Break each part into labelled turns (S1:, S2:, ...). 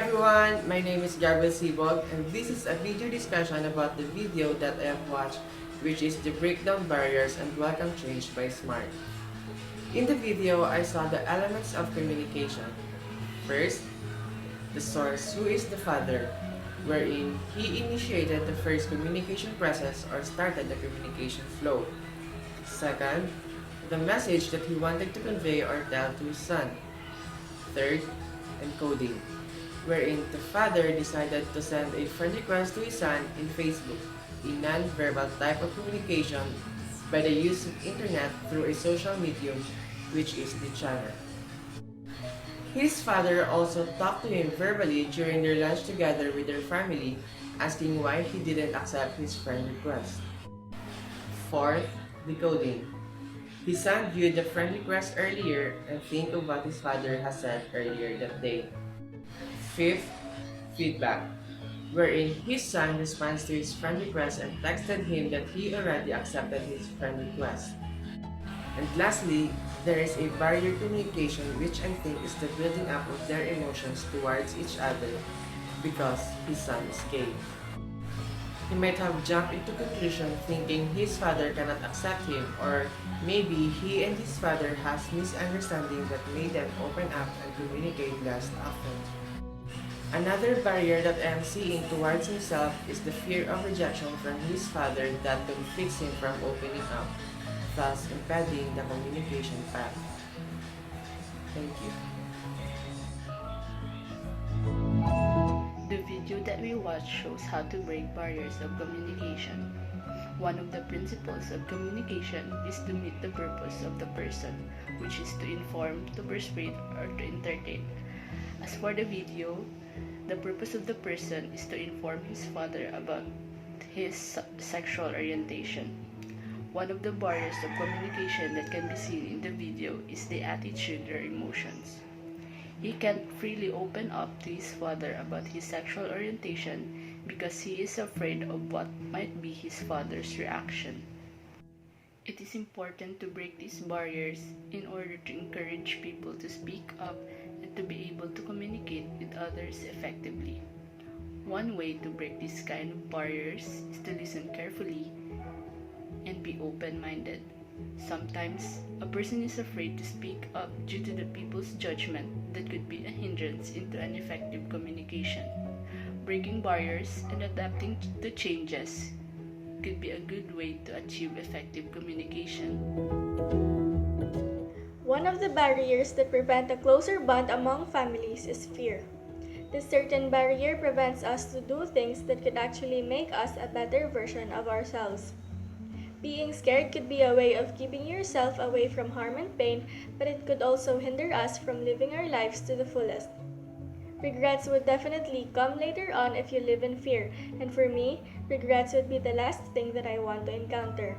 S1: everyone, my name is Gabriel Sibog and this is a video discussion about the video that I have watched, which is the Breakdown Barriers and Welcome Change by Smart. In the video, I saw the elements of communication. First, the source, who is the father, wherein he initiated the first communication process or started the communication flow. Second, the message that he wanted to convey or tell to his son. Third, encoding, wherein the father decided to send a friend request to his son in Facebook, a non-verbal type of communication by the use of internet through a social medium, which is the channel. His father also talked to him verbally during their lunch together with their family, asking why he didn't accept his friend request. Fourth, decoding. His son viewed the friend request earlier and think of what his father has said earlier that day. Fifth, feedback, wherein his son responds to his friend request and texted him that he already accepted his friend request. And lastly, there is a barrier communication, which I think is the building up of their emotions towards each other because his son is gay. He might have jumped into conclusion thinking his father cannot accept him, or maybe he and his father has misunderstanding that made them open up and communicate less often. Another barrier that I am seeing towards himself is the fear of rejection from his father that conflicts him from opening up, thus impeding the communication path. Thank you.
S2: The video that we watched shows how to break barriers of communication. One of the principles of communication is to meet the purpose of the person, which is to inform, to persuade, or to entertain. As for the video, the purpose of the person is to inform his father about his sexual orientation. One of the barriers of communication that can be seen in the video is the attitude or emotions. He can't freely open up to his father about his sexual orientation because he is afraid of what might be his father's reaction. It is important to break these barriers in order to encourage people to speak up and to be able to communicate with others effectively. One way to break these kind of barriers is to listen carefully and be open-minded. Sometimes, a person is afraid to speak up due to the people's judgment that could be a hindrance into an effective communication. Breaking barriers and adapting to changes could be a good way to achieve effective communication.
S3: One of the barriers that prevent a closer bond among families is fear. This certain barrier prevents us to do things that could actually make us a better version of ourselves. Being scared could be a way of keeping yourself away from harm and pain, but it could also hinder us from living our lives to the fullest. Regrets would definitely come later on if you live in fear, and for me, regrets would be the last thing that I want to encounter.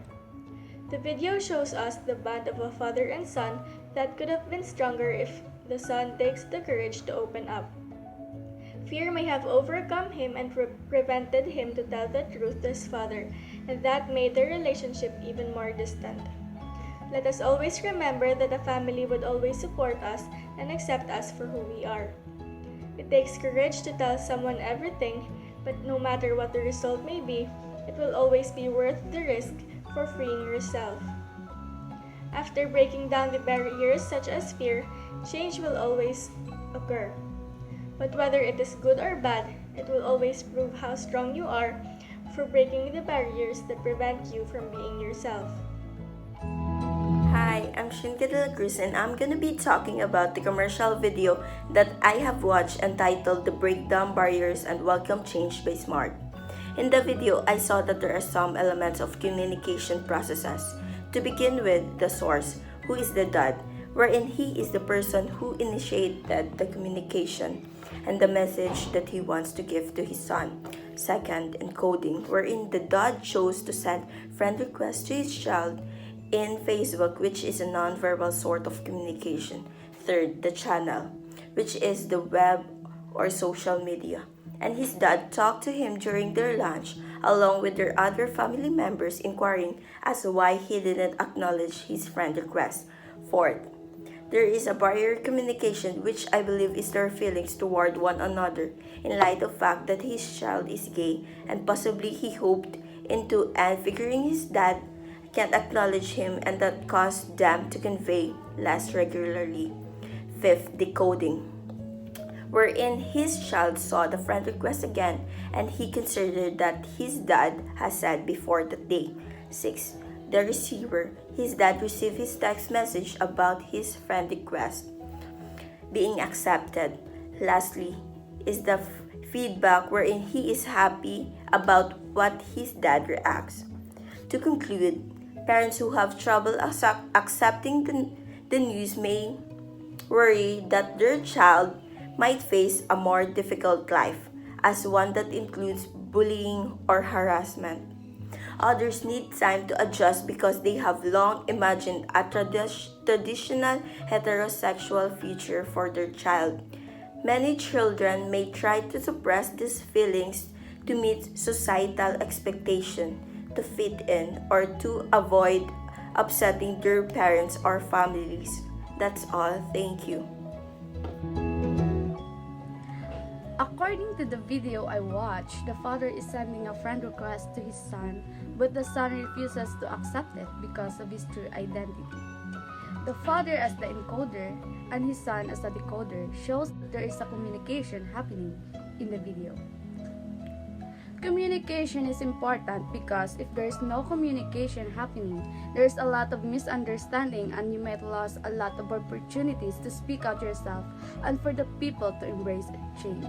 S3: The video shows us the bond of a father and son that could have been stronger if the son takes the courage to open up. Fear may have overcome him and prevented him to tell the truth to his father, and that made their relationship even more distant. Let us always remember that a family would always support us and accept us for who we are. It takes courage to tell someone everything, but no matter what the result may be, it will always be worth the risk for freeing yourself. After breaking down the barriers such as fear, change will always occur. But whether it is good or bad, it will always prove how strong you are for breaking the barriers that prevent you from being yourself.
S4: Hi, I'm Shinka de la Cruz and I'm gonna be talking about the commercial video that I have watched entitled The Breakdown Barriers and Welcome Change by Smart. In the video, I saw that there are some elements of communication processes. To begin with, the source, who is the dad, wherein he is the person who initiated the communication and the message that he wants to give to his son. Second, encoding, wherein the dad chose to send friend requests to his child in Facebook, which is a non-verbal sort of communication. Third, the channel, which is the web or social media. And his dad talked to him during their lunch, along with their other family members inquiring as to why he didn't acknowledge his friend request. Fourth, There is a barrier communication which I believe is their feelings toward one another in light of fact that his child is gay and possibly he hoped into and figuring his dad can't acknowledge him and that caused them to convey less regularly. Fifth, decoding, wherein his child saw the friend request again and he considered that his dad has said before that day. 6. The receiver, his dad received his text message about his friend request being accepted. Lastly, is the feedback wherein he is happy about what his dad reacts. To conclude, parents who have trouble accepting the news may worry that their child might face a more difficult life, as one that includes bullying or harassment. Others need time to adjust because they have long imagined a traditional heterosexual future for their child. Many children may try to suppress these feelings to meet societal expectation, to fit in, or to avoid upsetting their parents or families. That's all. Thank you.
S5: According to the video I watched, the father is sending a friend request to his son, but the son refuses to accept it because of his true identity. The father as the encoder and his son as the decoder shows that there is a communication happening in the video. Communication is important because if there is no communication happening, there is a lot of misunderstanding and you might lose a lot of opportunities to speak out yourself and for the people to embrace change.